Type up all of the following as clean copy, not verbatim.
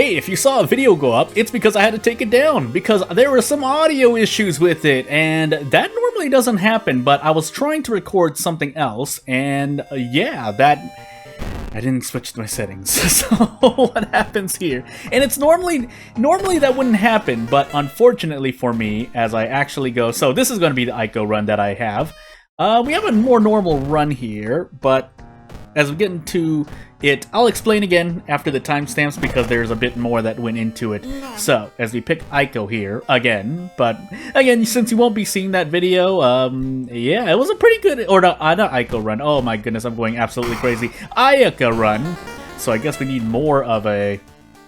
Hey, if you saw a video go up, it's because I had to take it down, because there were some audio issues with it, and that normally doesn't happen, but I was trying to record something else, and yeah, I didn't switch my settings, so what happens here? And it's normally that wouldn't happen, but unfortunately for me, as I actually go, so this is going to be the Ico run that I have. We have a more normal run here, but as we get into it, I'll explain again after the timestamps because there's a bit more that went into it. So, as we pick Ico here, again, but again, since you won't be seeing that video, yeah, it was a pretty good, or not Ico run, oh my goodness, I'm going absolutely crazy, Ayaka run, so I guess we need more of a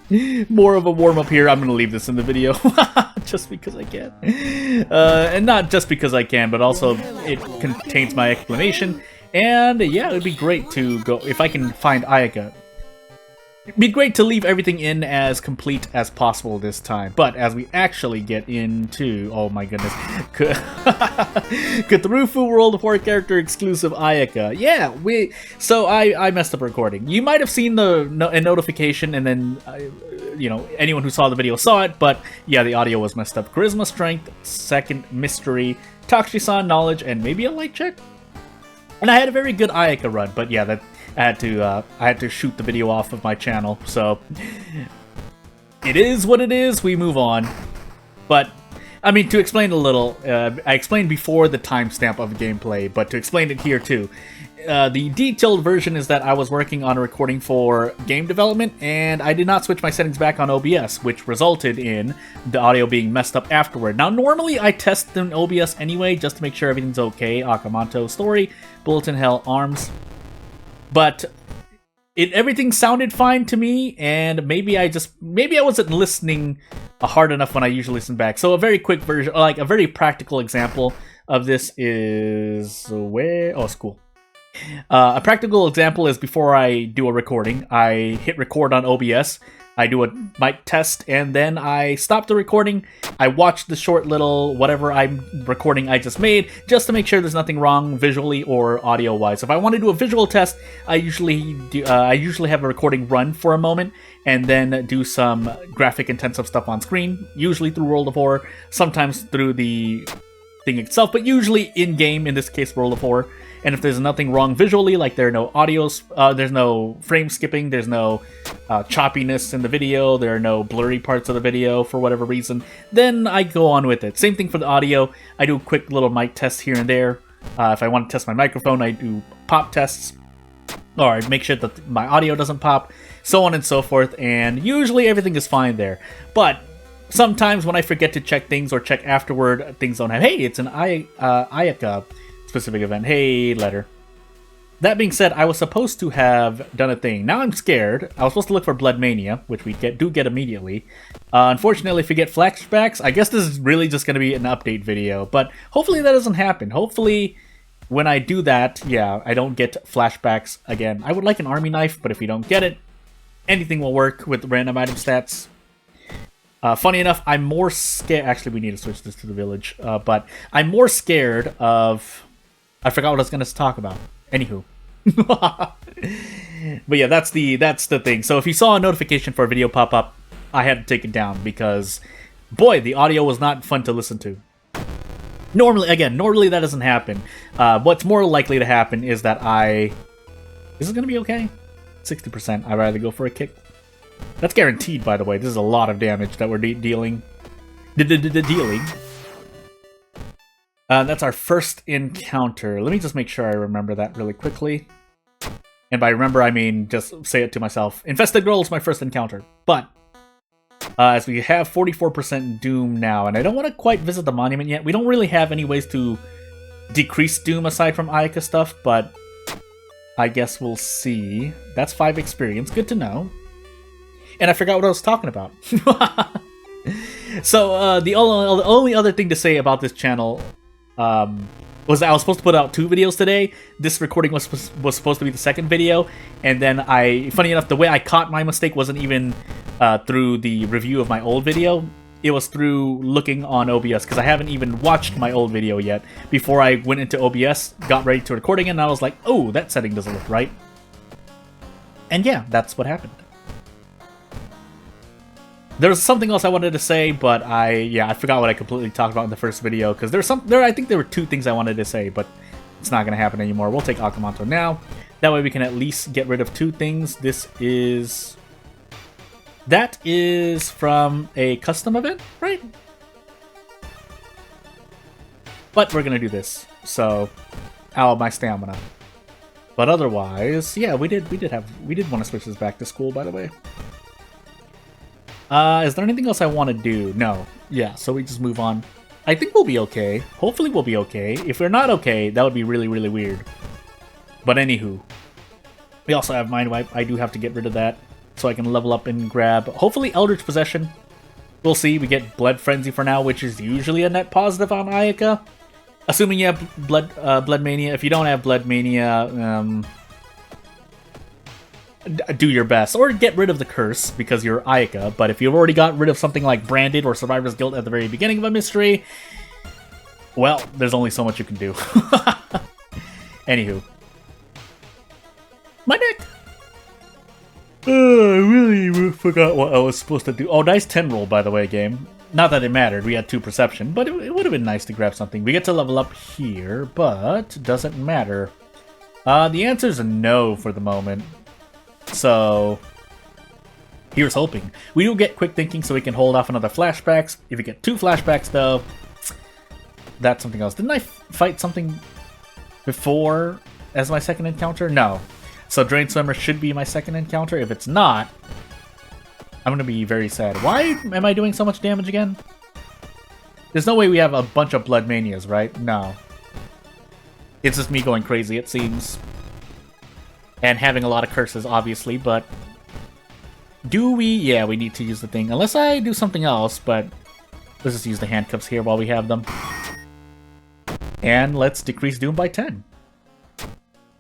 warm-up here. I'm gonna leave this in the video, just because I can, and not just because I can, but also it contains my explanation. And yeah, it would be great to go, if I can find Ayaka. It'd be great to leave everything in as complete as possible this time. But as we actually get into, oh my goodness, Cthulhu World of War character exclusive Ayaka. Yeah, so I messed up recording. You might have seen a notification, and then you know, anyone who saw the video saw it. But yeah, the audio was messed up. Charisma, Strength, Second Mystery, Takshisan, Knowledge, and maybe a Light check. And I had a very good Ayaka run, but yeah, that I had to shoot the video off of my channel, so it is what it is. We move on. But I mean, to explain a little, I explained before the timestamp of gameplay, but to explain it here too. The detailed version is that I was working on a recording for game development, and I did not switch my settings back on OBS, which resulted in the audio being messed up afterward. Now, normally I test in OBS anyway, just to make sure everything's okay. Akamanto, Story, Bulletin Hell, Arms. But everything sounded fine to me, and maybe I wasn't listening hard enough when I usually listen back. So a very quick version, like a very practical example of this is where? Oh, it's cool. A practical example is before I do a recording, I hit record on OBS, I do a mic test, and then I stop the recording. I watch the short little whatever I'm recording I just made, just to make sure there's nothing wrong visually or audio-wise. If I want to do a visual test, I usually have a recording run for a moment, and then do some graphic-intensive stuff on screen, usually through World of War, sometimes through the thing itself, but usually in-game, in this case World of War. And if there's nothing wrong visually, like there are no audios, there's no frame skipping, there's no choppiness in the video, there are no blurry parts of the video for whatever reason, then I go on with it. Same thing for the audio. I do quick little mic tests here and there. If I want to test my microphone, I do pop tests, or I make sure that my audio doesn't pop, so on and so forth, and usually everything is fine there. But sometimes when I forget to check things or check afterward, things don't have, hey, it's an Ayaka specific event. Hey, letter. That being said, I was supposed to have done a thing. Now I'm scared. I was supposed to look for Blood Mania, which we do get immediately. Unfortunately, if we get flashbacks, I guess this is really just going to be an update video. But hopefully that doesn't happen. Hopefully, when I do that, yeah, I don't get flashbacks again. I would like an army knife, but if we don't get it, anything will work with random item stats. Funny enough, I'm more scared. Actually, we need to switch this to the village. But I'm more scared of... I forgot what I was going to talk about. Anywho. But yeah, that's the thing. So if you saw a notification for a video pop up, I had to take it down because, boy, the audio was not fun to listen to. Normally that doesn't happen. What's more likely to happen is that Is it going to be okay? 60%. I'd rather go for a kick. That's guaranteed, by the way. This is a lot of damage that we're dealing. That's our first encounter. Let me just make sure I remember that really quickly. And by remember, I mean just say it to myself. Infested Girl is my first encounter. But, as we have 44% Doom now, and I don't want to quite visit the monument yet. We don't really have any ways to decrease Doom aside from Ayaka stuff, but I guess we'll see. That's 5 experience. Good to know. And I forgot what I was talking about. So, the only other thing to say about this channel was that I was supposed to put out 2 videos today. This recording was supposed to be the second video, and then funny enough, the way I caught my mistake wasn't even through the review of my old video. It was through looking on OBS, because I haven't even watched my old video yet. Before I went into OBS, got ready to record again, and I was like, oh, that setting doesn't look right. And yeah, that's what happened. There's something else I wanted to say, but I forgot what I completely talked about in the first video, because I think there were two things I wanted to say, but it's not going to happen anymore. We'll take Akamanto now. That way we can at least get rid of two things. That is from a custom event, right? But we're going to do this, so out my stamina. But otherwise, yeah, we did want to switch this back to school, by the way. Is there anything else I want to do? No. Yeah, so we just move on. I think we'll be okay. Hopefully we'll be okay. If we're not okay, that would be really, really weird. But anywho. We also have Mind Wipe. I do have to get rid of that so I can level up and grab, hopefully, Eldritch Possession. We'll see. We get Blood Frenzy for now, which is usually a net positive on Ayaka. Assuming you have Blood Mania. If you don't have Blood Mania, do your best, or get rid of the curse because you're Ayaka. But if you've already got rid of something like Branded or Survivor's Guilt at the very beginning of a mystery, well, there's only so much you can do. Anywho. My deck! I really forgot what I was supposed to do. Oh, nice 10 roll, by the way, game. Not that it mattered, we had 2 perception, but it would have been nice to grab something. We get to level up here, but doesn't matter. The answer is a no for the moment. So, here's hoping. We do get quick thinking, so we can hold off another flashbacks. If we get 2 flashbacks, though, that's something else. Didn't I fight something before as my second encounter? No. So Drain Swimmer should be my second encounter. If it's not, I'm going to be very sad. Why am I doing so much damage again? There's no way we have a bunch of Blood Manias, right? No. It's just me going crazy, it seems. And having a lot of curses, obviously, but... Do we? Yeah, we need to use the thing. Unless I do something else, but... Let's just use the handcuffs here while we have them. And let's decrease Doom by 10.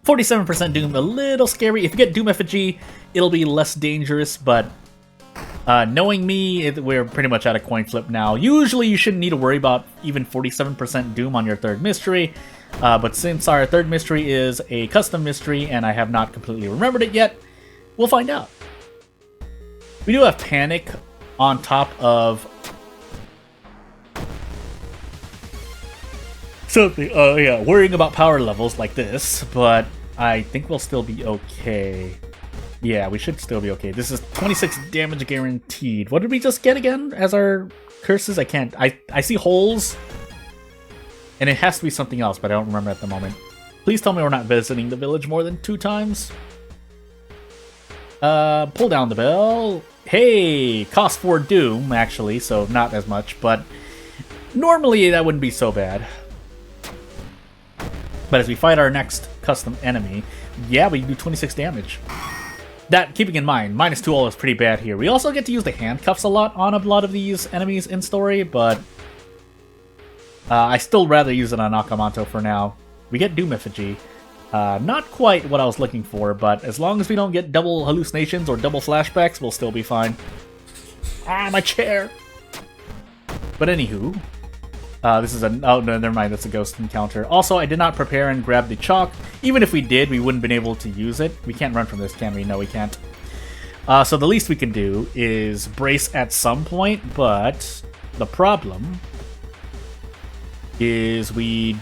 47% Doom, a little scary. If you get Doom Effigy, it'll be less dangerous, but... knowing me, we're pretty much at a coin flip now. Usually you shouldn't need to worry about even 47% Doom on your third mystery. But since our third mystery is a custom mystery and I have not completely remembered it yet, we'll find out. We do have Panic on top of something. Oh yeah, worrying about power levels like this, but I think we'll still be okay. Yeah, we should still be okay. This is 26 damage guaranteed. What did we just get again as our curses? I see holes. And it has to be something else, but I don't remember at the moment. Please tell me we're not visiting the village more than 2 times. Pull down the bell. Hey! Cost 4 Doom, actually, so not as much, but normally that wouldn't be so bad. But as we fight our next custom enemy, yeah, we do 26 damage. That, keeping in mind, -2 all is pretty bad here. We also get to use the handcuffs a lot on a lot of these enemies in story, but... I still rather use it on Akamanto for now. We get Doom Effigy. Not quite what I was looking for, but as long as we don't get double hallucinations or double flashbacks, we'll still be fine. Ah, my chair! But anywho, this is a... Oh, no, never mind, that's a ghost encounter. Also, I did not prepare and grab the chalk. Even if we did, we wouldn't have been able to use it. We can't run from this, can we? No, we can't. So the least we can do is brace at some point, but the problem... is we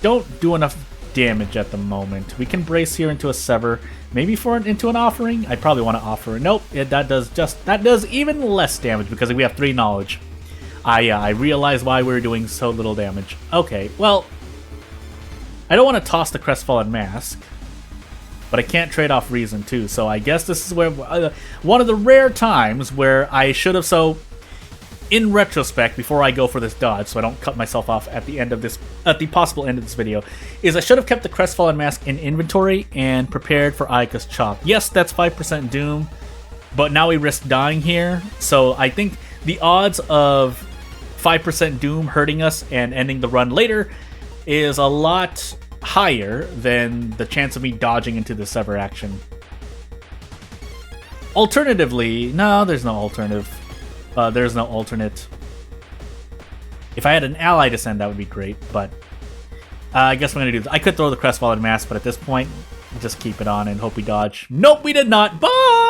don't do enough damage at the moment. We can brace here into a Sever, maybe into an Offering. I probably want to offer. Nope, that does even less damage because we have 3 knowledge. I realize why we're doing so little damage. Okay, well, I don't want to toss the Crestfallen Mask, but I can't trade off Reason too. So I guess this is where one of the rare times where I should have. So. In retrospect, before I go for this dodge, so I don't cut myself off at the possible end of this video, is I should have kept the Crestfallen Mask in inventory and prepared for Ayaka's Chop. Yes, that's 5% Doom, but now we risk dying here, so I think the odds of 5% Doom hurting us and ending the run later is a lot higher than the chance of me dodging into the Sever action. Alternatively, no, there's no alternative. There's no alternate. If I had an ally to send, that would be great, but I guess we're going to do this. I could throw the Crestfallen Mask, but at this point, just keep it on and hope we dodge. Nope, we did not. Bye!